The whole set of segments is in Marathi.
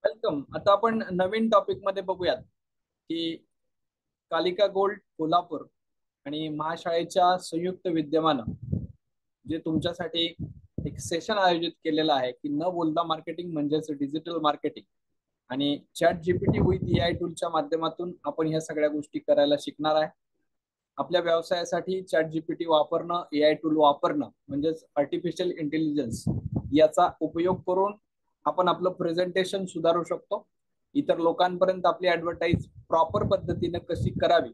वेलकम. आता आपण नवीन टॉपिक मध्ये बघूयात की कालिका गोल्ड कोल्हापूर आणि महाशाळेच्या संयुक्त विद्यमानं जे तुमच्यासाठी एक सेशन आयोजित केलेलं आहे की न बोलता मार्केटिंग म्हणजेच डिजिटल मार्केटिंग आणि चॅट जीपीटी विथ एआय टूलच्या माध्यमातून आपण ह्या सगळ्या गोष्टी करायला शिकणार आहे. आपल्या व्यवसायासाठी चॅट जीपीटी वापरणं, एआय टूल वापरणं म्हणजेच आर्टिफिशियल इंटेलिजन्स याचा उपयोग करून आपण आपलं प्रेझेंटेशन सुधारू शकतो. इतर लोकांपर्यंत आपली ऍडव्हर्टाईज प्रॉपर पद्धतीने कशी करावी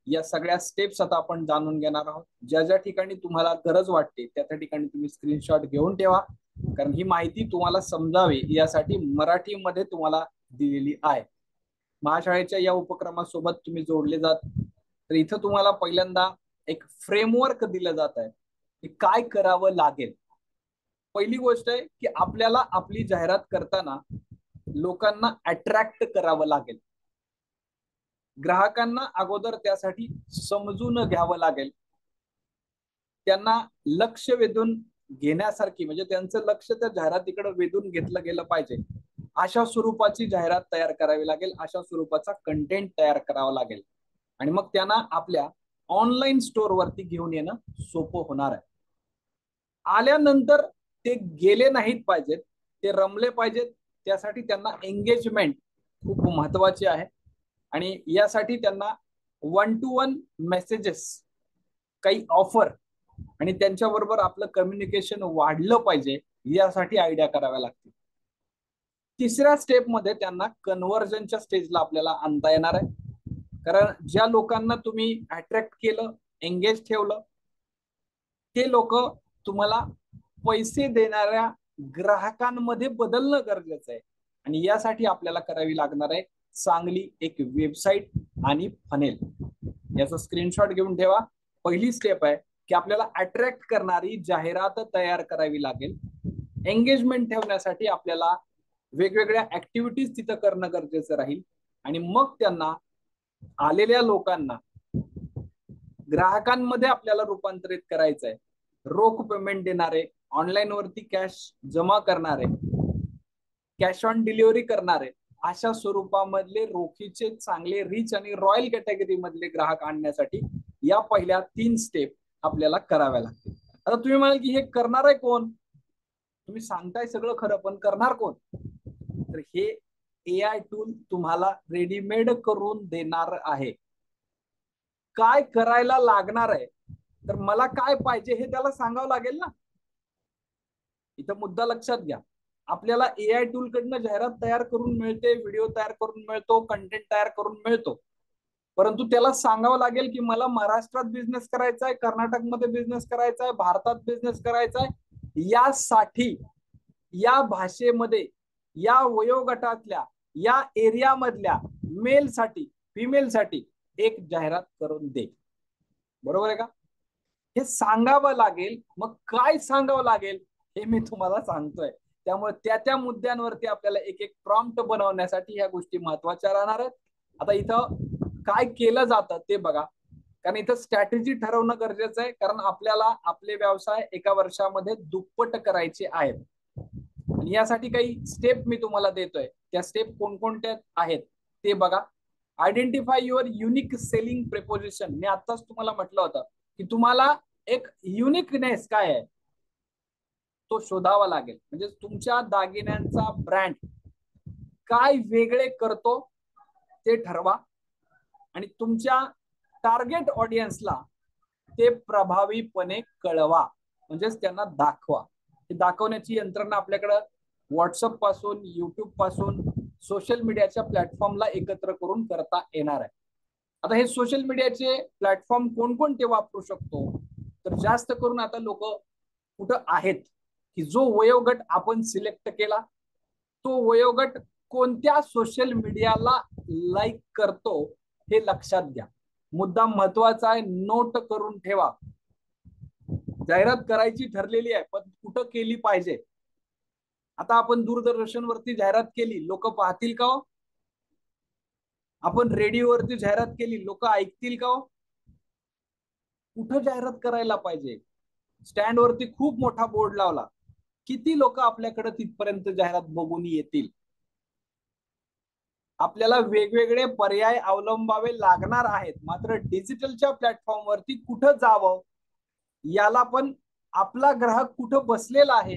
या सगळ्या स्टेप्स आता आपण जाणून घेणार आहोत. ज्या ज्या ठिकाणी तुम्हाला गरज वाटते त्या त्या ठिकाणी तुम्ही स्क्रीनशॉट घेऊन ठेवा, कारण ही माहिती तुम्हाला समजावी यासाठी मराठीमध्ये तुम्हाला दिलेली आहे. महाशाळेच्या या उपक्रमासोबत तुम्ही जोडले जात तर इथं तुम्हाला पहिल्यांदा एक फ्रेमवर्क दिलं जात आहे की काय करावं लागेल. पहिली गोष्ट आहे की आपल्याला आपली जाहिरात करताना लोकांना अट्रॅक्ट करावं लागेल. ग्राहकांना अगोदर त्यासाठी समजून घ्यावं लागेल. त्यांना लक्ष वेधून घेण्यासारखी म्हणजे त्यांचं लक्ष त्या जाहिरातीकडे वेधून घेतलं गेलं पाहिजे अशा स्वरूपाची जाहिरात तयार करावी लागेल. अशा स्वरूपाचा कंटेंट तयार करावा लागेल आणि मग त्यांना आपल्या ऑनलाईन स्टोअर वरती घेऊन येणं सोपं होणार आहे. आल्यानंतर ते गेले नाहीत पाहिजेत, ते रमले पाहिजेत. त्यासाठी त्यांना एंगेजमेंट खूप महत्वाची आहे आणि यासाठी त्यांना 1-to-1 मेसेजेस, काही ऑफर आणि त्यांच्याबरोबर आपलं कम्युनिकेशन वाढलं पाहिजे यासाठी आयडिया कराव्या लागतील. तिसऱ्या स्टेपमध्ये त्यांना कन्व्हर्जनच्या स्टेजला आपल्याला आणता येणार आहे. कारण ज्या लोकांना तुम्ही अट्रॅक्ट केलं, एंगेज ठेवलं, ते लोक तुम्हाला पैसे देणाऱ्या ग्राहकांमध्ये बदलणं गरजेचं आहे आणि यासाठी आपल्याला करावी लागणार आहे चांगली एक वेबसाईट आणि फनेल. याचा स्क्रीनशॉट घेऊन ठेवा. पहिली स्टेप आहे की आपल्याला अट्रॅक्ट करणारी जाहिरात तयार करावी लागेल. एंगेजमेंट ठेवण्यासाठी आपल्याला वेगवेगळ्या ऍक्टिव्हिटीज तिथं करणं गरजेचं राहील आणि मग त्यांना आलेल्या लोकांना ग्राहकांमध्ये आपल्याला रूपांतरित करायचं आहे. रोख पेमेंट देणारे, ऑनलाईन वरती कॅश जमा करणारे, कॅश ऑन डिलिव्हरी करणारे अशा स्वरूपामधले रोखीचे चांगले रिच आणि रॉयल कॅटेगरी मधले ग्राहक आणण्यासाठी या पहिल्या 3 स्टेप आपल्याला कराव्या लागतील. आता तुम्ही म्हणाल की हे करणार आहे कोण? तुम्ही सांगताय सगळं खरं, पण करणार कोण? तर हे एआय टूल तुम्हाला रेडीमेड करून देणार आहे. काय करायला लागणार आहे तर मला काय पाहिजे हे त्याला सांगावं लागेल ना. इथं मुद्दा लक्षात घ्या. आपल्याला एआय टूल कडनं जाहिरात तयार करून मिळते, व्हिडिओ तयार करून मिळतो, कंटेंट तयार करून मिळतो, परंतु त्याला सांगावं लागेल की मला महाराष्ट्रात बिझनेस करायचा आहे, कर्नाटकमध्ये बिझनेस करायचा आहे, भारतात बिझनेस करायचा आहे. यासाठी या भाषेमध्ये, या वयोगटातल्या, या एरियामधल्या मेलसाठी, फिमेलसाठी एक जाहिरात करून दे. बरोबर आहे का? हे सांगावं लागेल. मग काय सांगावं लागेल हे मी तुम्हाला सांगतोय. त्यामुळे त्या त्या मुद्द्यांवरती आपल्याला एक एक प्रॉम्प्ट बनवण्यासाठी ह्या गोष्टी महत्वाच्या राहणार आहेत. आता इथं काय केलं जातं ते बघा, कारण इथं स्ट्रॅटेजी ठरवणं गरजेचं आहे. कारण आपल्याला आपले व्यवसाय एका वर्षामध्ये दुप्पट करायचे आहेत आणि यासाठी काही स्टेप मी तुम्हाला देतोय. त्या स्टेप कोणकोणत्या आहेत ते बघा. Identify your unique selling proposition. मी आताच तुम्हाला म्हटलं होतं की तुम्हाला एक युनिकनेस काय आहे तो शोधावा लागेल. म्हणजे तुमच्या दागिन्यांचा ब्रँड काय वेगळे करतो ते ठरवा आणि तुमच्या टार्गेट ऑडियन्सला ते प्रभावीपणे कळवा, म्हणजेच त्यांना दाखवा. हे दाखवण्याची यंत्रणा आपल्याकडं व्हॉट्सअप पासून, युट्यूब पासून, सोशल मीडियाच्या प्लॅटफॉर्मला एकत्र करून करता येणार आहे. आता हे सोशल मीडियाचे प्लॅटफॉर्म कोणकोणते वापरू शकतो तर जास्त करून आता लोक कुठं आहेत की जो वयोगट आपण सिलेक्ट केला तो वयोगट कोणत्या सोशल मीडियाला लाईक करतो हे लक्षात घ्या. मुद्दा महत्वाचा आहे, नोट करून ठेवा. जाहिरात करायची ठरलेली आहे, पण कुठं केली पाहिजे. आता आपण दूरदर्शनवरती जाहिरात केली, लोक पाहतील का हो? आपण रेडिओवरती जाहिरात केली, लोक ऐकतील का हो? कुठं जाहिरात करायला पाहिजे? स्टँड वरती खूप मोठा बोर्ड लावला, किती लोक आपल्याकडे तिथपर्यंत जाहिरात बघून येतील? आपल्याला वेगवेगळे पर्याय अवलंबावे लागणार आहेत, मात्र डिजिटलच्या प्लॅटफॉर्मवरती कुठं जावं, याला पण आपला ग्राहक कुठं बसलेला आहे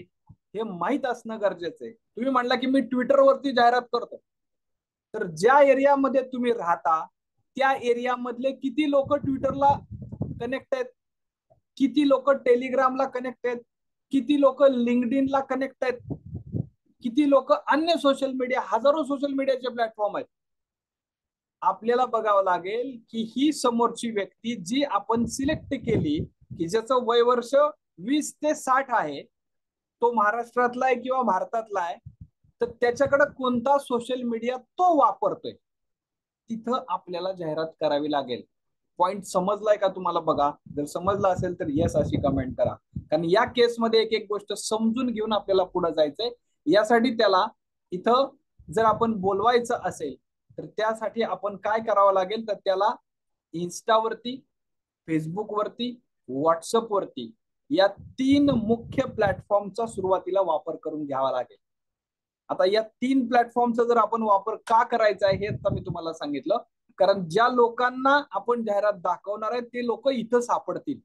हे माहित असणं गरजेचं आहे. तुम्ही म्हणला की मी ट्विटरवरती जाहिरात करतो, तर ज्या एरियामध्ये तुम्ही राहता त्या एरियामधले किती लोक ट्विटरला कनेक्ट आहेत, किती लोक टेलिग्रामला कनेक्ट आहेत, किती लोक लिंक्डइनला कनेक्ट आहेत, किती लोक अन्य सोशल मीडिया, हजारो सोशल मीडियाचे प्लॅटफॉर्म आहेत. आपल्याला बघावं लागेल की ही समोरची व्यक्ती जी आपण सिलेक्ट केली, की ज्याचं वय वर्ष 20 ते 60 आहे, तो महाराष्ट्रातला आहे किंवा भारतातला आहे, तर त्याच्याकडे कोणता सोशल मीडिया तो वापरतोय, तिथं आपल्याला जाहिरात करावी लागेल. पॉइंट समजलाय का तुम्हाला? बघा, जर समजला असेल तर येस अशी कमेंट करा, कारण या केसमध्ये एक एक गोष्ट समजून घेऊन आपल्याला पुढे जायचंय. यासाठी त्याला इथं जर आपण बोलवायचं असेल तर त्यासाठी आपण काय करावं लागेल, तर त्याला इन्स्टावरती, फेसबुकवरती, व्हॉट्सअपवरती या 3 मुख्य प्लॅटफॉर्मचा सुरुवातीला वापर करून घ्यावा लागेल. आता या 3 प्लॅटफॉर्मचा जर आपण वापर का करायचा आहे हे आता मी तुम्हाला सांगितलं, कारण ज्या लोकांना आपण जाहिरात दाखवणार आहे ते लोक इथं सापडतील,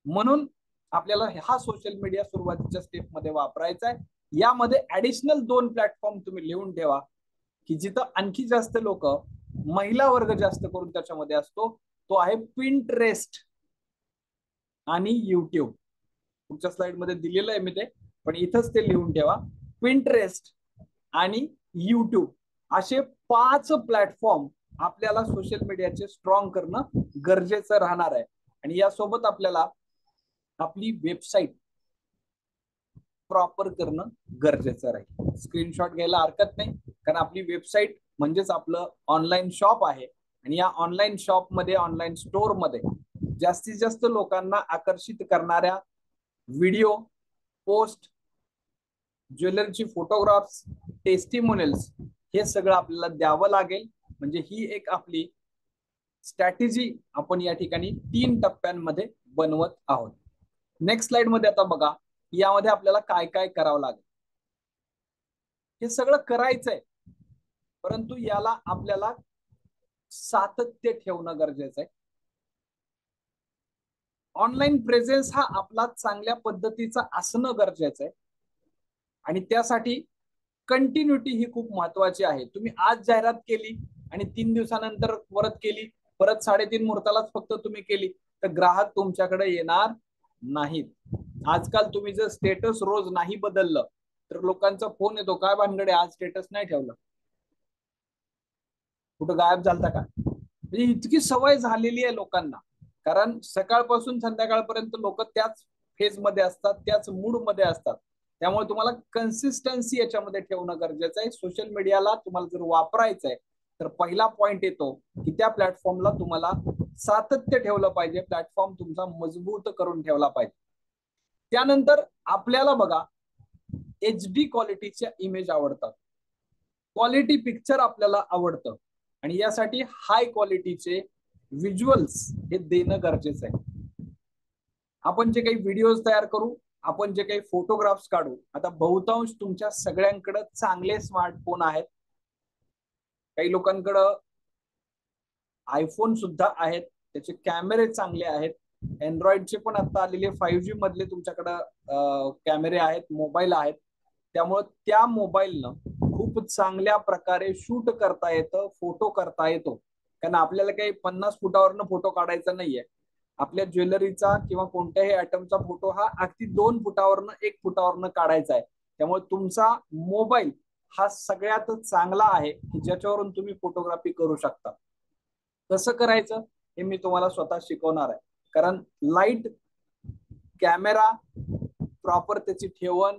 म्हणून आपल्याला हा सोशल मीडिया सुरुवातीच्या स्टेपमध्ये वापरायचा आहे. यामध्ये ऍडिशनल 2 प्लॅटफॉर्म तुम्ही लिहून ठेवा की जिथं आणखी जास्त लोक, महिला वर्ग जास्त करून त्याच्यामध्ये असतो, तो आहे पिंटरेस्ट आणि युट्यूब. पुढच्या स्लाइड मध्ये दिलेलं आहे मी ते, पण इथंच ते लिहून ठेवा. पिंटरेस्ट आणि युट्यूब असे 5 प्लॅटफॉर्म आपल्याला सोशल मीडियाचे स्ट्रॉंग करणं गरजेचं राहणार आहे. आणि यासोबत आपल्याला आपली वेबसाईट प्रॉपर करणं गरजेचं राहील. स्क्रीनशॉट घ्यायला हरकत नाही, कारण आपली वेबसाईट म्हणजेच आपलं ऑनलाईन शॉप आहे, आणि या ऑनलाईन शॉप मध्ये, ऑनलाईन स्टोअर मध्ये जास्तीत जास्त लोकांना आकर्षित करणाऱ्या व्हिडिओ, पोस्ट, ज्वेलरीची फोटोग्राफ्स, टेस्टिमोनियल्स हे सगळं आपल्याला द्यावं लागेल. म्हणजे ही एक आपली स्ट्रॅटेजी आपण या ठिकाणी 3 टप्प्यांमध्ये बनवत आहोत. नेक्स्ट स्लाइड मध्ये आता बघा, यामध्ये आपल्याला काय काय करावं लागेल. हे सगळं करायचंय, परंतु याला आपल्याला सातत्य ठेवणं गरजेचं आहे. ऑनलाईन प्रेझेन्स हा आपला चांगल्या पद्धतीचा असणं गरजेचं आहे, आणि त्यासाठी कंटिन्युटी ही खूप महत्वाची आहे. तुम्ही आज जाहिरात केली आणि 3 दिवसानंतर परत केली, परत 3:30 मुहूर्तालाच फक्त तुम्ही केली, तर ग्राहक तुमच्याकडे येणार नाहीत. आजकाल तुम्ही जर स्टेटस रोज नाही बदललं तर लोकांचा फोन येतो, काय भानगडे आज स्टेटस नाही ठेवलं, कुठं गायब झालता का? म्हणजे इतकी सवय झालेली आहे लोकांना, कारण सकाळपासून संध्याकाळपर्यंत लोक त्याच फेज मध्ये असतात, त्याच मूड मध्ये असतात. त्यामुळे तुम्हाला कन्सिस्टन्सी याच्यामध्ये ठेवणं गरजेचं आहे. सोशल मीडियाला तुम्हाला जर वापरायचं आहे तर पहिला पॉइंट येतो की त्या प्लॅटफॉर्मला तुम्हाला सातत्य ठेवलं पाहिजे, प्लॅटफॉर्म तुमचा मजबूत करून ठेवला पाहिजे. त्यानंतर आपल्याला बघा HD क्वालिटीच्या इमेज आवडतात, क्वालिटी पिक्चर आपल्याला आवडतं, आणि यासाठी हाय क्वालिटीचे व्हिज्युअल्स हे देणं गरजेचं आहे. आपण जे काही व्हिडिओज तयार करू, आपण जे काही फोटोग्राफ्स काढू, आता बहुतांश तुमच्या सगळ्यांकडे चांगले स्मार्टफोन आहेत, काही लोकांकडं आयफोन सुद्धा आहेत, त्याचे कॅमेरे चांगले आहेत, अँड्रॉइडचे पण आता आलेले 5G मधले तुमच्याकडं कॅमेरे आहेत, मोबाईल आहेत. त्यामुळे त्या मोबाईलनं खूप चांगल्या प्रकारे शूट करता येतं, फोटो करता येतो. कारण आपल्याला काही 50 फुटावरनं फोटो काढायचा नाहीये, आपल्या ज्वेलरीचा किंवा कोणत्याही आयटमचा फोटो हा अगदी 2 फुटावरनं 1 फुटावरनं काढायचा आहे. त्यामुळे तुमचा मोबाईल हा सगळ्यात चांगला आहे की ज्याच्यावरून तुम्ही फोटोग्राफी करू शकता. कसं करायचं हे मी तुम्हाला स्वतः शिकवणार आहे, कारण लाईट, कॅमेरा, प्रॉपर त्याची ठेवण,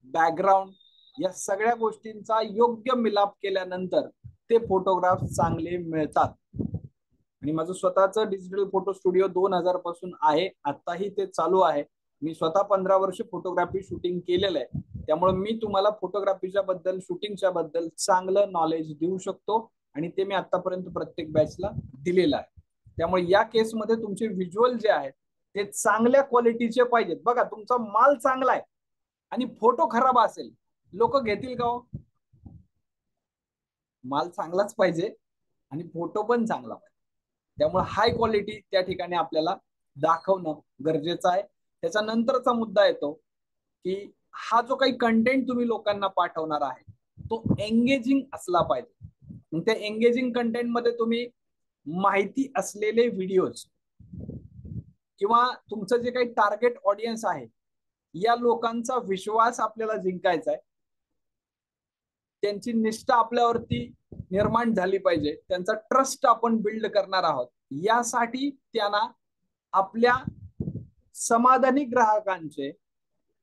बॅकग्राऊंड या सगळ्या गोष्टींचा योग्य मिलाप केल्यानंतर ते फोटोग्राफ चांगले मिळतात. आणि माझं स्वतःचं डिजिटल फोटो स्टुडिओ 2000 पासून आहे, आताही ते चालू आहे. मी स्वतः 15 वर्ष फोटोग्राफी शूटिंग केलेलं आहे, त्यामुळे मी तुम्हाला फोटोग्राफीच्या बद्दल, शूटिंगच्या बद्दल चांगलं नॉलेज देऊ शकतो, आणि ते मी आतापर्यंत प्रत्येक बॅचला दिलेलं आहे. त्यामुळे या केसमध्ये तुमचे व्हिज्युअल जे आहेत ते चांगल्या क्वालिटीचे पाहिजेत. बघा, तुमचा माल चांगला आहे आणि फोटो खराब असेल, लोक घेतील का हो? माल चांगलाच पाहिजे आणि फोटो पण चांगला पाहिजे. त्यामुळे हाय क्वालिटी त्या ठिकाणी आपल्याला दाखवणं गरजेचं आहे. त्याच्या नंतरचा मुद्दा येतो की हा जो काही कंटेंट तुम्ही लोकांना पाठवणार आहे तो एंगेजिंग असला पाहिजे. त्या एंगेजिंग कंटेंट मध्ये तुम्ही माहिती असलेले व्हिडिओज किंवा तुमचं जे काही टार्गेट ऑडियन्स आहे या लोकांचा विश्वास आपल्याला जिंकायचा आहे. त्यांची निष्ठा आपल्यावरती निर्माण झाली पाहिजे, त्यांचा ट्रस्ट आपण बिल्ड करणार आहोत. यासाठी त्यांना आपल्या समाधानी ग्राहकांचे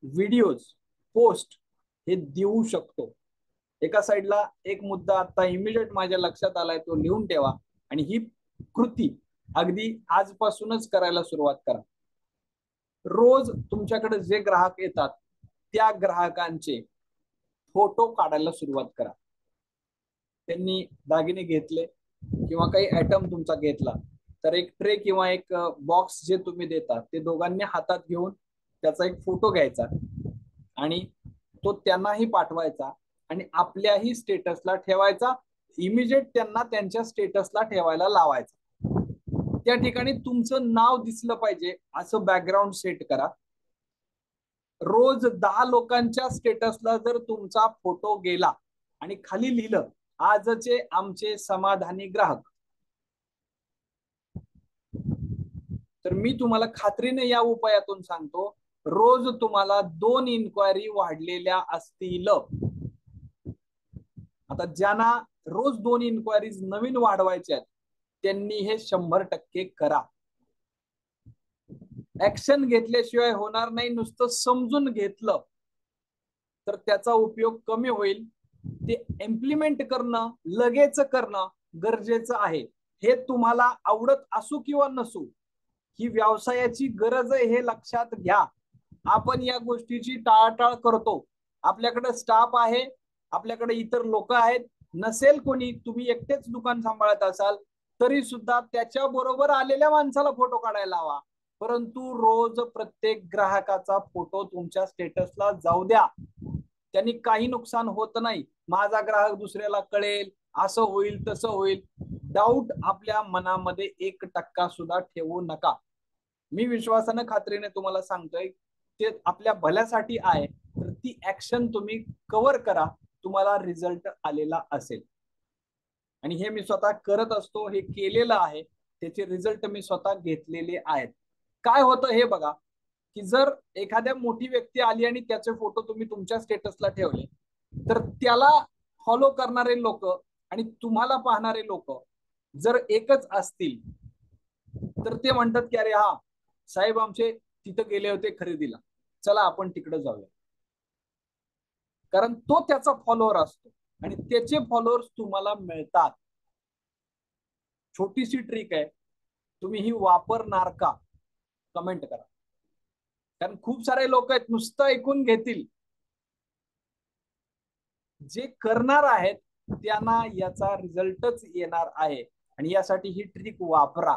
व्हिडिओज पोस्ट हे देऊ शकतो. एका साईडला एक मुद्दा आता इमिजिएट माझ्या लक्षात आलाय, तो लिहून ठेवा आणि ही कृती अगदी आजपासूनच करायला सुरुवात करा. रोज तुमच्याकडे जे ग्राहक येतात त्या ग्राहकांचे फोटो काढायला सुरुवात करा. त्यांनी दागिने घेतले किंवा काही आयटम तुमचा घेतला तर एक ट्रे किंवा एक बॉक्स जे तुम्ही देता ते दोघांनी हातात घेऊन त्याचा एक फोटो घ्यायचा आणि तो त्यांनाही पाठवायचा आणि आपल्याही स्टेटसला ठेवायचा. इमिजिएट त्यांना त्यांच्या स्टेटसला ठेवायला लावायचा. त्या ठिकाणी तुमचं नाव दिसलं पाहिजे असं बॅकग्राऊंड सेट करा. रोज 10 लोकांच्या स्टेटसला जर तुमचा फोटो गेला आणि खाली लिहिलं आजचे आमचे समाधानी ग्राहक, तर मी तुम्हाला खात्रीने या उपायातून सांगतो रोज तुम्हाला 2 इन्क्वायरी वाढलेल्या असतील. आता ज्यांना रोज 2 इन्क्वायरीज नवीन वाढवायच्या आहेत त्यांनी हे 100% करा. ऍक्शन घेतल्याशिवाय होणार नाही. नुसतं समजून घेतलं तर त्याचा उपयोग कमी होईल. ते इम्प्लिमेंट करणं, लगेच करणं गरजेचं आहे. हे तुम्हाला आवडत असू किंवा नसू, ही व्यवसायाची गरज आहे हे लक्षात घ्या. आपण या गोष्टीची टाळाटाळ करतो. आपल्याकडे स्टाफ आहे, आपल्याकडे इतर लोक आहेत, नसेल कोणी, तुम्ही एकटेच दुकान सांभाळत असाल तरी सुद्धा त्याच्या बरोबर आलेल्या माणसाला फोटो काढायला हवा. परंतु रोज प्रत्येक ग्राहकाचा फोटो तुमच्या स्टेटसला जाऊ द्या. त्यांनी काही नुकसान होत नाही. माझा ग्राहक दुसऱ्याला कळेल, असं होईल तसं होईल, डाऊट आपल्या मनामध्ये 1% सुद्धा ठेवू नका. मी विश्वासानं खात्रीने तुम्हाला सांगतोय ते आपल्या भल्यासाठी आहे. तर ती ऍक्शन तुम्ही कव्हर करा, तुम्हाला रिझल्ट आलेला असेल. आणि हे मी स्वतः करत असतो, हे केलेलं आहे, त्याचे रिझल्ट मी स्वतः घेतलेले आहेत. काय होतं हे बघा की जर एखाद्या मोठी व्यक्ती आली आणि त्याचे फोटो तुम्ही तुमच्या स्टेटसला ठेवले तर त्याला फॉलो करणारे लोक आणि तुम्हाला पाहणारे लोक जर एकच असतील तर ते म्हणतात की अरे हा साहेब आमचे तिथं गेले होते खरेदीला, चला आपण तिकडे जाऊया. कारण तो त्याचा फॉलोअर असतो आणि त्याचे फॉलोअर्स तुम्हाला मिळतात. छोटीशी ट्रिक आहे, तुम्ही ही वापरणार का कमेंट करा. कारण खूप सारे लोक आहेत नुसतं ऐकून घेतील, जे करणार आहेत त्यांना याचा रिझल्टच येणार आहे. आणि यासाठी ही ट्रिक वापरा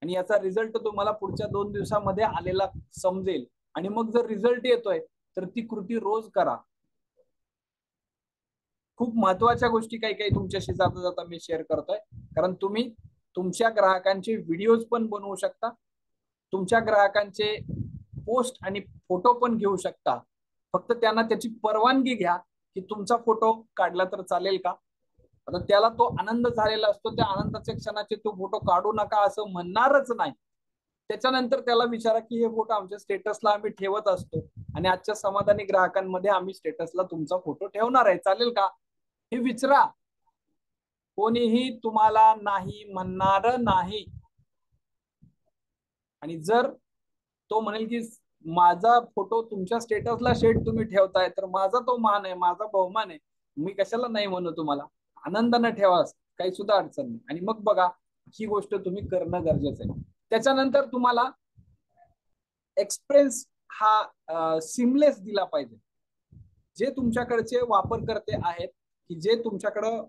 आणि याचा रिझल्ट तुम्हाला पुढच्या 2 दिवसामध्ये आलेला समजेल. आणि मग जर रिझल्ट येतोय तर ती कृती रोज करा. खूप महत्वाच्या गोष्टी काही काही तुमच्याशी जाता जाता मी शेअर करतोय. कारण तुम्ही तुमच्या ग्राहकांचे व्हिडिओज पण बनवू शकता, तुमच्या ग्राहकांचे पोस्ट आणि फोटो पण घेऊ शकता. फक्त त्यांना त्याची परवानगी घ्या की तुमचा फोटो काढला तर चालेल का. आता त्याला तो आनंद झालेला असतो, त्या आनंदाच्या क्षणाचे तो फोटो काढू नका असं म्हणणारच नाही. त्याच्यानंतर त्याला विचारा की हे फोटो आमच्या स्टेटसला आम्ही ठेवत असतो आणि आजच्या समाधानी ग्राहकांमध्ये आम्ही स्टेटसला तुमचा फोटो ठेवणार आहे, चालेल का, हे विचारा. कोणीही तुम्हाला नाही म्हणणार नाही. आणि जर तो म्हणेल की माझा फोटो तुमच्या स्टेटसला शेड तुम्ही ठेवताय तर माझा तो मान आहे, माझा बहुमान आहे, मी कशाला नाही म्हणू तुम्हाला. आनंदाने ठेवा, काही सुद्धा अडचण नाही. आणि मग बघा ही गोष्ट तुम्ही करणं गरजेचं आहे. त्याच्यानंतर तुम्हाला एक्सप्रेस हा सिमलेस दिला पाहिजे. जे तुमच्याकडचे वापरकर्ते आहेत की जे तुमच्याकडं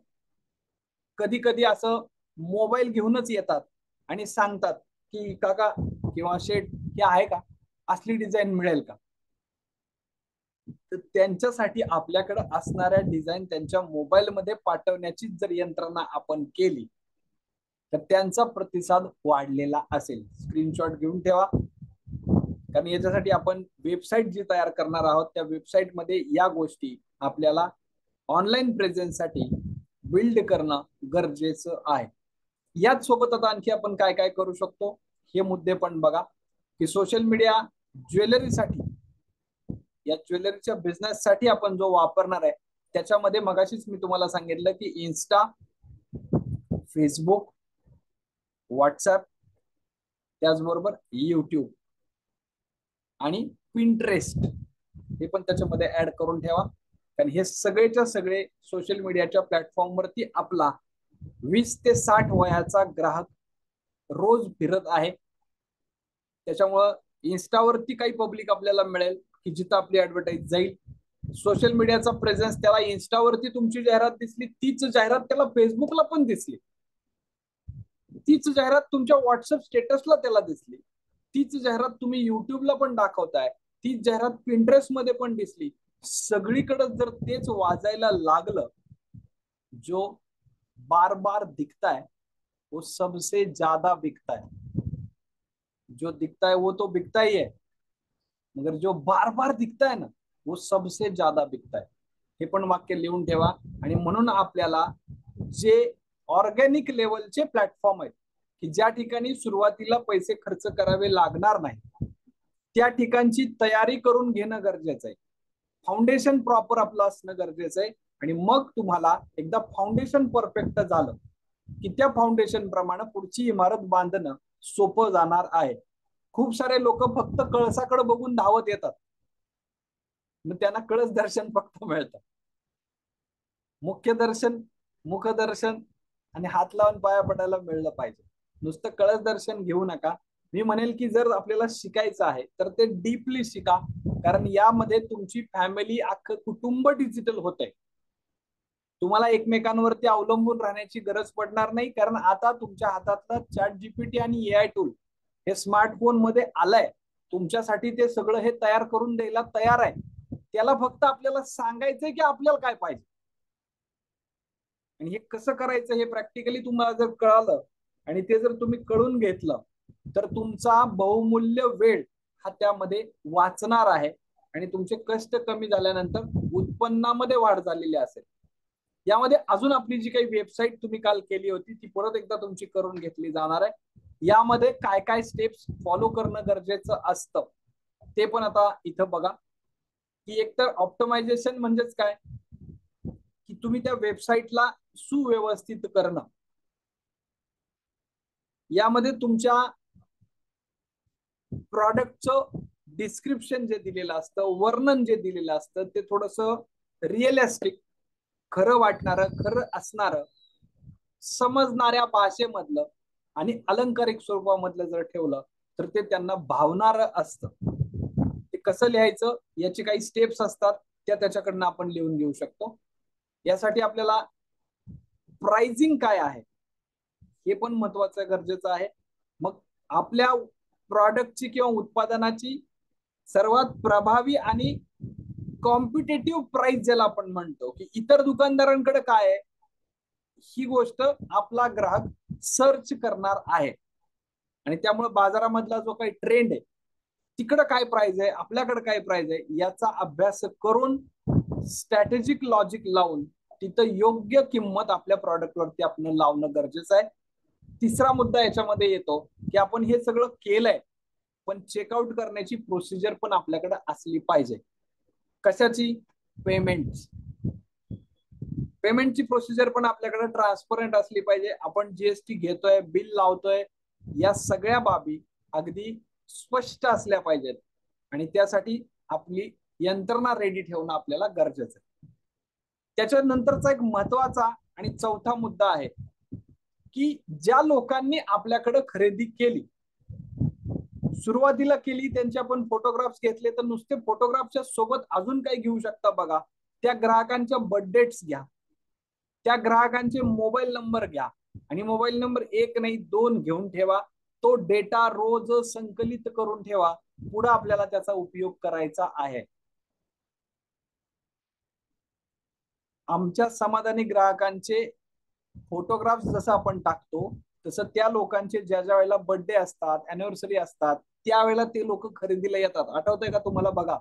कधी कधी असं मोबाईल घेऊनच येतात आणि सांगतात की काका किंवा शेठ हे आहे का, असली डिझाईन मिळेल का. तर त्यांच्यासाठी आपल्याकडे असणाऱ्या डिझाईन त्यांच्या मोबाईलमध्ये पाठवण्याची जर यंत्रणा आपण केली तर त्यांचा प्रतिसाद वाढलेला असेल. स्क्रीनशॉट घेऊन ठेवा, कारण याच्यासाठी आपण वेबसाईट जी तयार करणार आहोत त्या वेबसाईट मध्ये या गोष्टी आपल्याला ऑनलाईन प्रेझेन्ससाठी बिल्ड करणं गरजेचं आहे. याच सोबत आता आणखी आपण काय काय करू शकतो हे मुद्दे पण बघा, की सोशल मीडिया ज्वेलरीसाठी, या ज्वेलरीच्या बिझनेस साठी आपण जो वापरणार आहे त्याच्यामध्ये मगाशीच मी तुम्हाला सांगितलं की इन्स्टा, फेसबुक, व्हॉट्सअप, त्याचबरोबर युट्यूब आणि पिंटरेस्ट हे पण त्याच्यामध्ये ऍड करून ठेवा, कारण हे सगळेच्या सगळे सोशल मीडियाच्या प्लॅटफॉर्म वरती आपला 20 ते 60 वयाचा ग्राहक रोज फिरत आहे. त्याच्यामुळं इन्स्टावरती काही पब्लिक आपल्याला मिळेल की जिथं आपली ऍडव्हर्टाईज जाईल. सोशल मीडियाचा प्रेझेन्स त्याला इन्स्टावरती तुमची जाहिरात दिसली, तीच जाहिरात त्याला फेसबुकला पण दिसली, तीच जाहिरात तुमच्या व्हॉट्सअप स्टेटसला त्याला दिसली, तीच जाहिरात तुम्ही युट्यूबला पण दाखवताय, तीच जाहिरात पिंटरेस्ट मध्ये पण दिसली. सगळीकडे जर तेच वाजायला लागलं, जो बार बार दिखता है वो सबसे ज्यादा बिकता है, जो दिखता है वो तो बिकता ही है मगर जो बार बार दिखता है ना वो सबसे ज्यादा बिकता है. हे पण वाक्य लिहून ठेवा. आणि म्हणून आपल्याला जे ऑर्गॅनिक लेवलचे प्लॅटफॉर्म आहेत की ज्या ठिकाणी सुरुवातीला पैसे खर्च करावे लागणार नाही, त्या ठिकाणची तयारी करून घेणं गरजेचं आहे. फाउंडेशन प्रॉपर आपलं असणं गरजेचं आहे. आणि मग तुम्हाला एकदा फाउंडेशन परफेक्ट झालं की त्या फाउंडेशन प्रमाणे पुढची इमारत बांधणं सोपं जाणार आहे. खूप सारे लोक फक्त कळसाकडे बघून धावत येतात, मग त्यांना कळस दर्शन फक्त मिळतं. मुख्य दर्शन, मुखदर्शन आणि हात लावून पाया पडायला मिळलं पाहिजे. नुसतं कळस दर्शन घेऊ नका. मी म्हणेल की जर आपल्याला शिकायचं आहे तर ते डीपली शिका, कारण यामध्ये तुमची फॅमिली, अख्खं कुटुंब डिजिटल होत आहे. तुम्हाला एकमेकांवरती अवलंबून राहण्याची गरज पडणार नाही, कारण आता तुमच्या हातातलं चॅट जीपीटी आणि एआय टूल हे स्मार्टफोन मध्ये आलंय. तुमच्यासाठी ते सगळं हे तयार करून द्यायला तयार आहे. त्याला फक्त आपल्याला सांगायचंय की आपल्याला काय पाहिजे आणि हे कसं करायचं हे प्रॅक्टिकली तुम्हाला जर कळालं आणि ते जर तुम्ही कळून घेतलं तर तुमचा बहुमूल्य वेळ हा त्यामध्ये वाचणार आहे आणि तुमचे कष्ट कमी झाल्यानंतर उत्पन्नामध्ये वाढ झालेली असेल. यामध्ये अजून आपली जी काही वेबसाईट तुम्ही काल केली होती ती परत एकदा तुमची करून घेतली जाणार आहे. यामध्ये काय काय स्टेप्स फॉलो करणं गरजेचं असतं ते पण आता इथं बघा, की एकतर ऑप्टिमायझेशन म्हणजेच काय, की तुम्ही त्या वेबसाईटला सुव्यवस्थित करणं. यामध्ये तुमच्या प्रॉडक्टचं डिस्क्रिप्शन जे दिलेलं असतं, वर्णन जे दिलेलं असतं ते थोडंसं रिअलिस्टिक, खरं वाटणारं, खरं असणारं, समजणाऱ्या भाषेमधलं आणि अलंकारिक स्वरूपामधलं जर ठेवलं तर ते त्यांना भावणारं असतं. ते कसं लिहायचं याची काही स्टेप्स असतात, त्या त्याच्याकडनं आपण लिहून घेऊ शकतो. यासाठी आपल्याला प्राइसिंग काय आहे हे पण महत्वाचं गरजेचं आहे. मग आपल्या प्रॉडक्टची किंवा उत्पादनाची सर्वात प्रभावी आणि कॉम्पिटेटिव्ह प्राइस ज्याला आपण म्हणतो, की इतर दुकानदारांकडे काय आहे ही गोष्ट आपला ग्राहक सर्च करणार आहे. आणि त्यामुळे बाजारामधला जो काही ट्रेंड आहे तिकडे काय प्राइस आहे, आपल्याकडे काय प्राइस आहे याचा अभ्यास करून स्ट्रॅटेजिक लॉजिक लावून तिथं योग्य किंमत आपल्या प्रॉडक्टवरती आपण लावणं गरजेचं आहे. तिसरा मुद्दा याच्यामध्ये येतो की आपण हे सगळं केलंय पण चेकआउट करण्याची प्रोसिजर पण आपल्याकडे असली पाहिजे. कशाची? पेमेंट. पेमेंटची प्रोसिजर पण आपल्याकडे ट्रान्सपरंट असली पाहिजे. आपण जीएसटी घेतोय, बिल लावतोय, या सगळ्या बाबी अगदी स्पष्ट असल्या पाहिजेत आणि त्यासाठी आपली यंत्रणा रेडी ठेवणं आपल्याला गरजेचं आहे. त्याच्यानंतरचा एक महत्वाचा आणि चौथा मुद्दा आहे की ज्या लोकांनी आपल्याकडे खरेदी केली, सुरुवातीला केली, त्यांचे आपण फोटोग्राफ्स घेतले, तर नुसते फोटोग्राफच्या सोबत अजून काही घेऊ शकता बघा. त्या ग्राहकांच्या बर्थडेट्स घ्या, त्या ग्राहकांचे मोबाईल नंबर घ्या आणि मोबाईल नंबर 1 नाही 2 घेऊन ठेवा. तो डेटा रोज संकलित करून ठेवा, पुढे आपल्याला त्याचा उपयोग करायचा आहे. आमच्या समाधानी ग्राहकांचे फोटोग्राफ्स जसं आपण टाकतो तसं त्या लोकांचे ज्या ज्या वेळेला बर्थडे असतात, अॅनिव्हर्सरी असतात, त्यावेळेला ते लोक खरेदीला येतात. आठवतंय का तुम्हाला? बघा,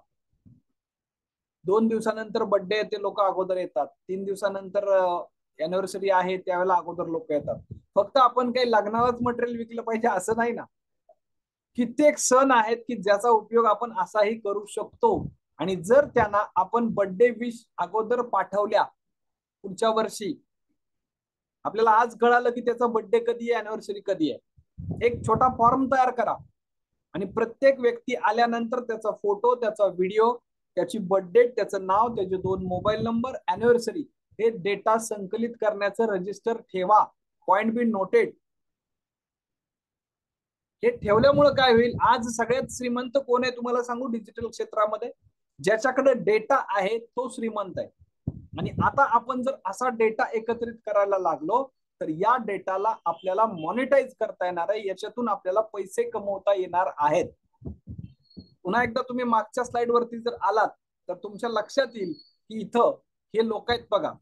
2 दिवसानंतर बर्थडे आहे ते लोक अगोदर येतात, 3 दिवसानंतर अॅनिव्हर्सरी आहे त्यावेळेला अगोदर लोक येतात. फक्त आपण काही लग्नालाच मटेरियल विकलं पाहिजे असं नाही ना. कित्येक सण आहेत की ज्याचा उपयोग आपण असाही करू शकतो. आणि जर त्यांना आपण बर्थडे विश अगोदर पाठवल्या पुढच्या वर्षी, आपल्याला आज कळालं की त्याचा बर्थडे कधी आहे, अॅनिव्हर्सरी कधी आहे, एक छोटा फॉर्म तयार करा आणि प्रत्येक व्यक्ती आल्यानंतर त्याचा फोटो, त्याचा व्हिडिओ, त्याची बर्थडे, त्याचं नाव, त्याचे 2 मोबाईल नंबर, अॅनिव्हर्सरी हे डेटा संकलित करण्याचं रजिस्टर ठेवा. Point be noted. हे ठेवल्यामुळे काय होईल, आज सगळ्यात श्रीमंत कोण आहे तुम्हाला सांगू डिजिटल क्षेत्रामध्ये? ज्याच्याकडे डेटा आहे तो श्रीमंत आहे. आणि आता आपण जर असा डेटा एकत्रित करायला लागलो तर या डेटाला आपल्याला मॉनिटाईज करता येणार आहे, याच्यातून आपल्याला पैसे कमवता येणार आहेत. पुन्हा एकदा तुम्ही मागच्या स्लाइड वरती जर आलात तर तुमच्या लक्षात येईल की इथं हे लोक आहेत बघा,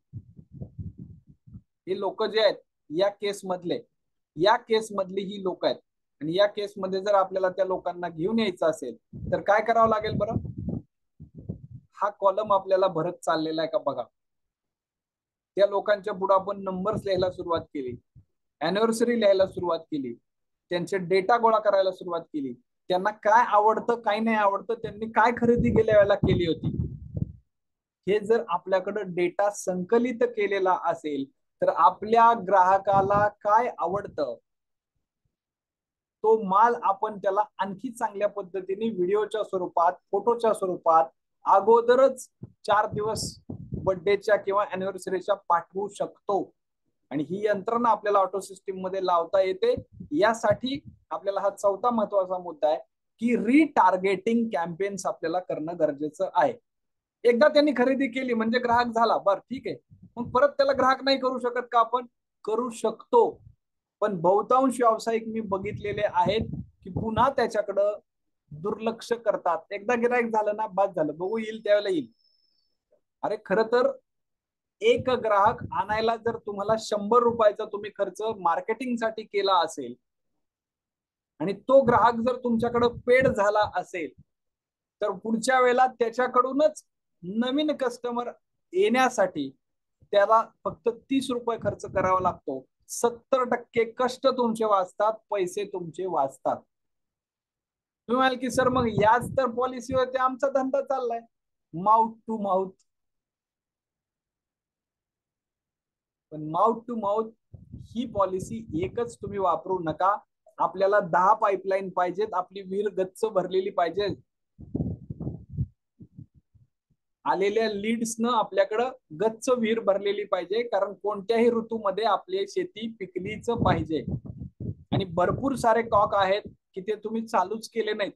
हे लोक जे आहेत या केस मधले ही लोक आहेत. आणि या केस मध्ये जर आपल्याला त्या लोकांना घेऊन यायचं असेल तर काय करावं लागेल बरं? हा कॉलम आपल्याला भरत चाललेला आहे का बघा. त्या लोकांच्या पुढे आपण नंबर्स लिहायला सुरुवात केली, अॅनिव्हर्सरी लिहायला सुरुवात केली, त्यांचे डेटा गोळा करायला सुरुवात केली, त्यांना काय आवडतं काय नाही आवडतं, त्यांनी काय खरेदी गेल्या वेळेला केली होती, हे जर आपल्याकडे डेटा संकलित केलेला असेल तर आपल्या ग्राहकाला काय आवडतं तो माल आपण त्याला आणखी चांगल्या पद्धतीने व्हिडिओच्या स्वरूपात, फोटोच्या स्वरूपात अगोदरच 4 दिवस बर्थडेच्या किंवा अॅनिव्हर्सरीच्या पाठवू शकतो. आणि ही यंत्रणा आपल्याला ऑटो सिस्टीम मध्ये लावता येते. यासाठी आपल्याला हा चौथा महत्वाचा मुद्दा आहे की रिटार्गेटिंग कॅम्पेन्स आपल्याला करणं गरजेचं आहे. एकदा त्यांनी खरेदी केली म्हणजे ग्राहक झाला, बरं ठीक आहे, मग परत त्याला ग्राहक नाही करू शकत का? आपण करू शकतो. पण बहुतांश व्यावसायिक मी बघितलेले आहेत की पुन्हा त्याच्याकडं दुर्लक्ष करतात. एकदा गिराईक झालं ना, बाद झालं, बघू येईल त्यावेळेला येईल. अरे खर तर एक ग्राहक आणायला जर तुम्हाला 100 रुपयाचा तुम्ही खर्च मार्केटिंगसाठी केला असेल आणि तो ग्राहक जर तुमच्याकडे पेड झाला असेल तर पुढच्या वेळेला त्याच्याकडूनच नवीन कस्टमर येण्यासाठी त्याला फक्त 30 रुपये खर्च करावा लागतो. 70% कष्ट तुमचे वाचतात, पैसे तुमचे वाचतात. तुम्ही म्हणाल की सर मग याच तर पॉलिसी होते, आमचा धंदा चाललाय माउथ टू माउथ. पण माउथ टू माउथ ही पॉलिसी एकच तुम्ही वापरू नका. आपल्याला 10 पाईपलाईन पाहिजेत, आपली विहीर गच्च भरलेली पाहिजे. आलेल्या लीड्सनं आपल्याकडं गच्च विहीर भरलेली पाहिजे, कारण कोणत्याही ऋतूमध्ये आपली शेती पिकलीच पाहिजे. आणि भरपूर सारे कॉक आहेत की ते तुम्ही चालूच केले नाहीत.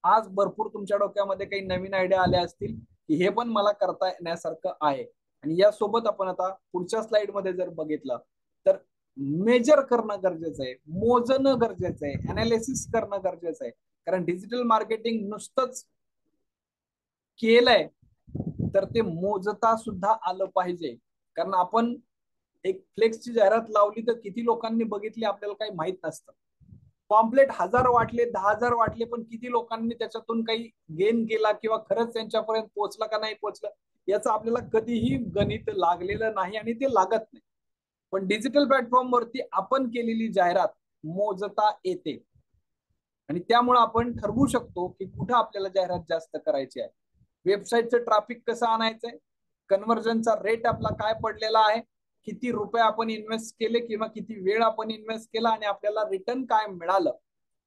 आज भरपूर तुमच्या डोक्यामध्ये काही नवीन आयडिया आल्या असतील की हे पण मला करता येण्यासारखं आहे. आणि यासोबत आपण आता पुढच्या स्लाइड मध्ये जर बघितलं तर मेजर करणं गरजेचं आहे, मोजणं गरजेचं आहे, अनालिसिस करणं गरजेचं आहे. कारण डिजिटल मार्केटिंग नुसतंच केलंय तर ते मोजता सुद्धा आलं पाहिजे. कारण आपण एक फ्लेक्सची जाहिरात लावली तर किती लोकांनी बघितली आपल्याला काही माहित नसतं. पॉम्पलेट 1000 वाटले, 10,000 वाटले, पण किती लोकांनी त्याच्यातून काही गेन केला किंवा खरंच त्यांच्यापर्यंत पोहोचलं का नाही पोहोचलं याचं आपल्याला कधीही गणित लागलेलं नाही आणि ते लागत नाही. पण डिजिटल प्लॅटफॉर्म वरती आपण केलेली जाहिरात मोजता येते आणि त्यामुळे आपण ठरवू शकतो की कुठं आपल्याला जाहिरात जास्त करायची आहे. वेबसाईटचं ट्रॅफिक कसं आणायचंय, कन्व्हर्जनचा रेट आपला काय पडलेला आहे, किती रुपये आपण इन्व्हेस्ट केले किंवा किती वेळ आपण इन्व्हेस्ट केला आणि आपल्याला रिटर्न काय मिळालं,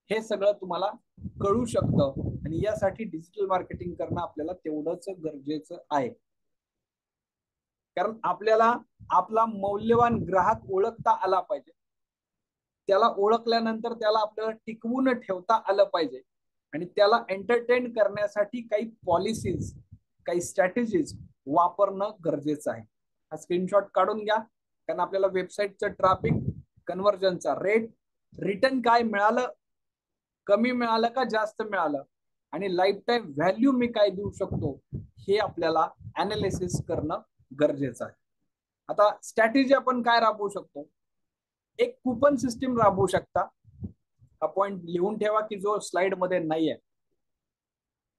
हे सगळं तुम्हाला कळू शकतं. आणि यासाठी डिजिटल मार्केटिंग करणं आपल्याला तेवढंच गरजेचं आहे. कारण आपल्याला आपला मौल्यवान ग्राहक ओळखता आला पाहिजे. त्याला ओळखल्यानंतर त्याला आपल्याला टिकवून ठेवता आलं पाहिजे आणि त्याला एंटरटेन करण्यासाठी काही पॉलिसीज, काही स्ट्रॅटेजीज वापरणं गरजेचं आहे. हा स्क्रीनशॉट काढून घ्या, कारण आपल्याला वेबसाईटचं ट्रॅफिक, कन्व्हर्जनचा रेट, रिटर्न काय मिळालं, कमी मिळालं का जास्त मिळालं, आणि लाईफ टाईम व्हॅल्यू मी काय देऊ शकतो हे आपल्याला अनालिसिस करणं गरजेचं आहे. आता स्ट्रॅटेजी आपण काय राबवू शकतो? एक कुपन सिस्टीम राबवू शकता. हा पॉइंट लिहून ठेवा की जो स्लाइड मध्ये नाहीये.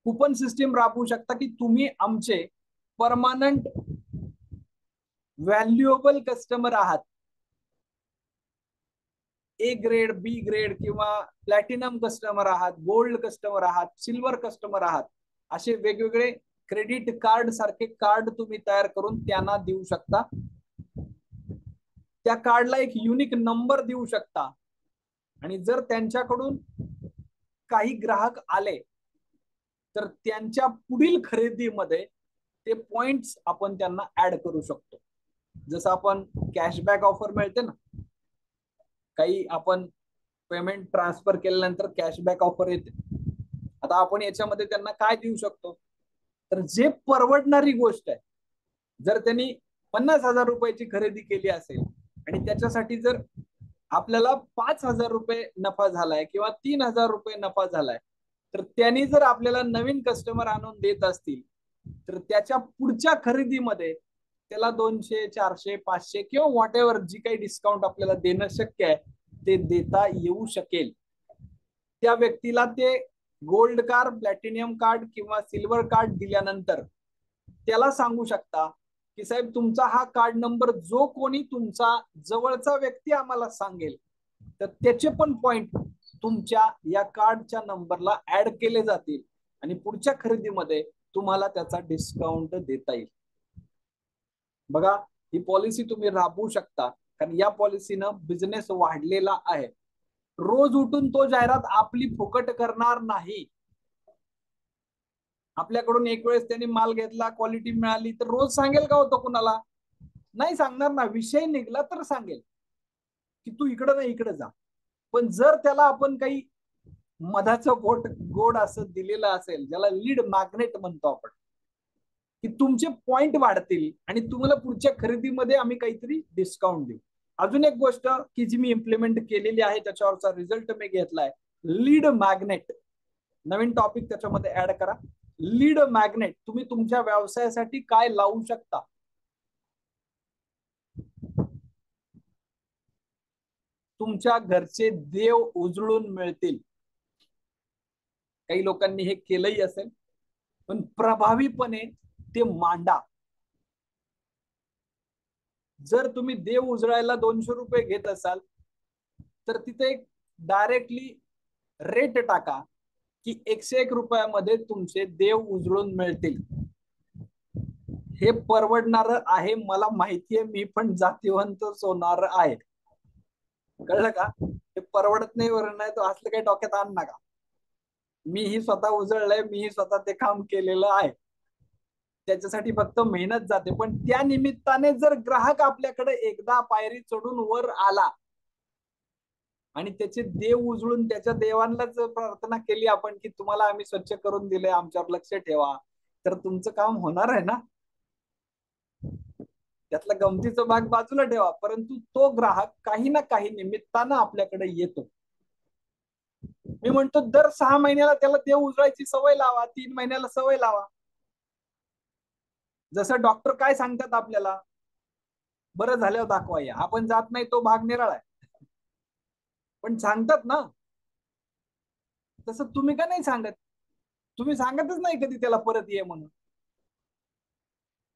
कुपन सिस्टीम राबवू शकता की तुम्ही आमचे परमानंट व्हॅल्युएबल कस्टमर आहात. ए ग्रेड, बी ग्रेड किंवा प्लॅटिनम कस्टमर आहात, गोल्ड कस्टमर आहात, सिल्वर कस्टमर आहात, असे वेगवेगळे क्रेडिट कार्ड सारखे कार्ड तुम्ही तयार करून त्यांना देऊ शकता. त्या कार्डला एक युनिक नंबर देऊ शकता. आणि जर त्यांच्याकडून काही ग्राहक आले तर त्यांच्या पुढील खरेदीमध्ये ते पॉइंट्स आपण त्यांना ऍड करू शकतो. जसं आपण कॅशबॅक ऑफर मिळते ना, काही आपण पेमेंट ट्रान्सफर केल्यानंतर कॅशबॅक ऑफर येते. आता आपण याच्यामध्ये त्यांना काय देऊ शकतो? तर जे परवडणारी गोष्ट आहे, जर त्यांनी 50,000 रुपयाची खरेदी केली असेल आणि त्याच्यासाठी जर आपल्याला 5,000 रुपये नफा झालाय किंवा 3,000 रुपये नफा झालाय, तर त्यांनी जर आपल्याला नवीन कस्टमर आणून देत असतील तर त्याच्या पुढच्या खरेदीमध्ये त्याला 200, 400, 500 किंवा व्हॉट एव्हर जी काही डिस्काउंट आपल्याला देणं शक्य आहे ते देता येऊ शकेल. त्या व्यक्तीला ते गोल्ड कार्ड, प्लॅटिनियम कार्ड किंवा सिल्वर कार्ड दिल्यानंतर त्याला सांगू शकता की साहेब तुमचा हा कार्ड नंबर जो कोणी तुमचा जवळचा व्यक्ती आम्हाला सांगेल तर त्याचे पण पॉइंट तुमच्या या कार्डच्या नंबरला ऍड केले जातील आणि पुढच्या खरेदीमध्ये तुम्हाला त्याचा डिस्काउंट देता येईल. बघा, ही पॉलिसी तुम्ही राबवू शकता कारण या पॉलिसीनं बिझनेस वाढलेला आहे. रोज उठून तो जाहिरात आपली फुकट करणार नाही. आपल्याकडून एक वेळेस त्यांनी माल घेतला, क्वालिटी मिळाली तर रोज सांगेल का होतं कुणाला? नाही सांगणार ना. विषय निघला तर सांगेल की तू इकडं नाही इकडे जा. पण जर त्याला आपण काही मधाचं गोड असं दिलेलं असेल, ज्याला लीड मॅग्नेट म्हणतो आपण, की तुमचे पॉइंट वाढतील आणि तुम्हाला पुढच्या खरेदीमध्ये आम्ही काहीतरी डिस्काउंट देऊ. अजून एक गोष्ट की जी मी इम्प्लिमेंट केलेली आहे, त्याच्यावरचा रिझल्ट मी घेतलाय, लीड मॅग्नेट. नवीन टॉपिक त्याच्यामध्ये ऍड करा. लीड मॅग्नेट तुम्ही तुमच्या व्यवसायासाठी काय लावू शकता? तुमच्या घरचे देव उजळून मिळतील. काही लोकांनी हे केलंही असेल, पण प्रभावीपणे ते मांडा. जर तुम्ही देव उजळायला 200 रुपये घेत असाल तर तिथे एक डायरेक्टली रेट टाका की 101 रुपयामध्ये तुमचे देव उजळून मिळतील. हे परवडणार आहे, मला माहितीये, मी पण जातीवंत सोनार आहे. कळलं का? हे परवडत नाही वरून नाही तो असलं काही डोक्यात आण नका. मीही स्वतः उजळलंय, मीही स्वतः ते काम केलेलं आहे. त्याच्यासाठी फक्त मेहनत जाते. पण त्या निमित्ताने जर ग्राहक आपल्याकडे एकदा पायरी चढून वर आला आणि त्याचे देव उजळून त्याच्या देवांनाच प्रार्थना केली आपण की तुम्हाला आम्ही स्वच्छ करून दिले, आमच्यावर लक्ष ठेवा, तर तुमचं काम होणार आहे ना. त्यातला गमतीचा भाग बाजूला ठेवा, परंतु तो ग्राहक काही ना काही निमित्तानं आपल्याकडे येतो. मी म्हणतो दर 6 महिन्याला त्याला देव उजळायची सवय लावा, 3 महिन्याला सवय लावा. जसं डॉक्टर काय सांगतात आपल्याला, बरं झाल्यावर दाखवा या. आपण जात नाही तो भाग निराळा आहे, पण सांगतात ना. तसं तुम्ही का नाही सांगत? तुम्ही सांगतच नाही कधी त्याला परत ये म्हणून.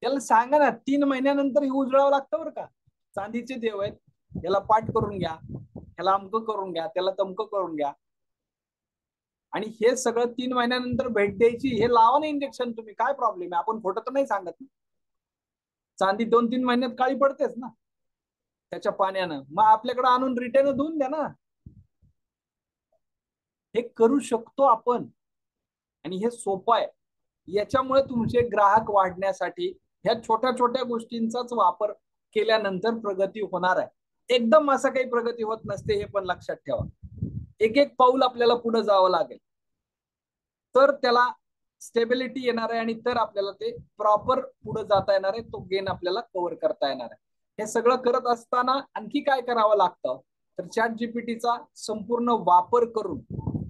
त्याला सांगा ना, 3 महिन्यानंतर हे उजळावं लागतं बरं का. चांदीचे देव आहेत, याला पाठ करून घ्या, ह्याला अमकं करून घ्या, त्याला तमकं करून घ्या. आणि हे सगळं 3 महिन्यानंतर भेट द्यायची. हे लावा ना इंजेक्शन तुम्ही, काय प्रॉब्लेम आहे? आपण खोटं तर नाही सांगत. चांदी 2-3 महिन्यात काळी पडतेच ना त्याच्या पाण्यानं. मग आपल्याकडे आणून रिटर्न धुवून द्या ना. हे करू शकतो आपण आणि हे सोपं आहे. याच्यामुळे तुमचे ग्राहक वाढण्यासाठी ह्या छोट्या छोट्या गोष्टींचाच वापर केल्यानंतर प्रगती होणार आहे. एकदम असं काही प्रगती होत नसते, हे पण लक्षात ठेवा. एक एक पाऊल आपल्याला पुढे जावं लागेल तर त्याला स्टेबिलिटी येणार आहे आणि तर आपल्याला ते प्रॉपर पुढे जाता येणार आहे, तो गेन आपल्याला कव्हर करता येणार आहे. हे सगळं करत असताना आणखी काय करावं लागतं तर चॅट जीपीटीचा संपूर्ण वापर करून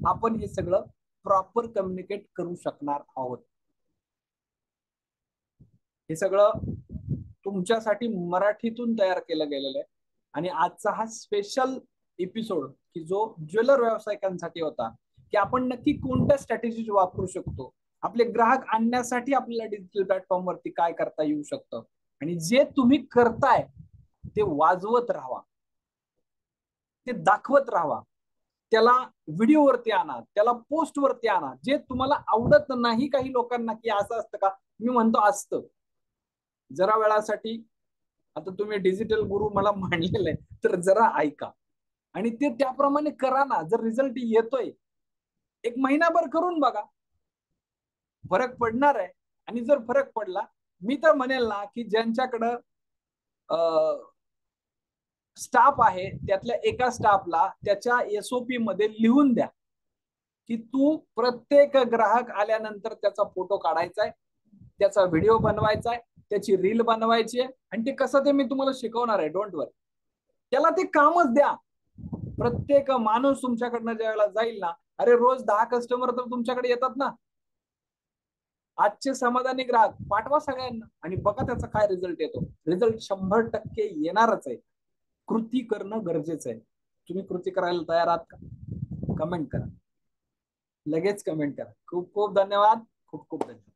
आपण हे सगळं प्रॉपर कम्युनिकेट करू शकणार आहोत. हे सगळं तुमच्यासाठी मराठीतून तयार केलं गेलेलं आहे. आणि आजचा हा स्पेशल एपिसोड की जो ज्वेलर व्यावसायिकांसाठी होता, की आपण नक्की कोणत्या स्ट्रॅटेजी वापरू शकतो, आपले ग्राहक आणण्यासाठी आपल्याला डिजिटल प्लॅटफॉर्म वरती काय करता येऊ शकतं, आणि जे तुम्ही करताय ते वाजवत राहावा, ते दाखवत राहावा, त्याला व्हिडिओवरती आणा, त्याला पोस्ट वरती आणा. जे तुम्हाला आवडत नाही काही लोकांना की असं असतं का, मी म्हणतो असतं. जरा वेळासाठी आता तुम्ही डिजिटल गुरु मला मांडलेलं आहे, तर जरा ऐका आणि ते त्याप्रमाणे करा ना. जर रिझल्ट येतोय, एक महिनाभर करून बघा, फरक पडणार आहे. आणि जर फरक पडला, मी तर म्हणेल ना की ज्यांच्याकडं स्टाफ आहे त्यातल्या एका स्टाफला त्याच्या एसओपी मध्ये लिहून द्या की तू प्रत्येक ग्राहक आल्यानंतर त्याचा फोटो काढायचा आहे, त्याचा व्हिडिओ बनवायचा आहे, त्याची रील बनवायची आहे. आणि ते कसं ते मी तुम्हाला शिकवणार आहे, डोंट वरी. त्याला ते कामच द्या. प्रत्येक माणूस तुमच्याकडनं ज्या वेळेला जाईल ना, अरे रोज 10 कस्टमर तर तुमच्याकडे येतात ना, आजचे समाधानी ग्राहक पाठवा सगळ्यांना आणि बघा त्याचा काय रिझल्ट येतो. रिझल्ट 100% येणारच आहे. कृती करणं गरजेचं आहे. तुम्ही कृती करायला तयार आहात का? कमेंट करा, लगेच कमेंट करा. खूप खूप धन्यवाद. खूप खूप धन्यवाद.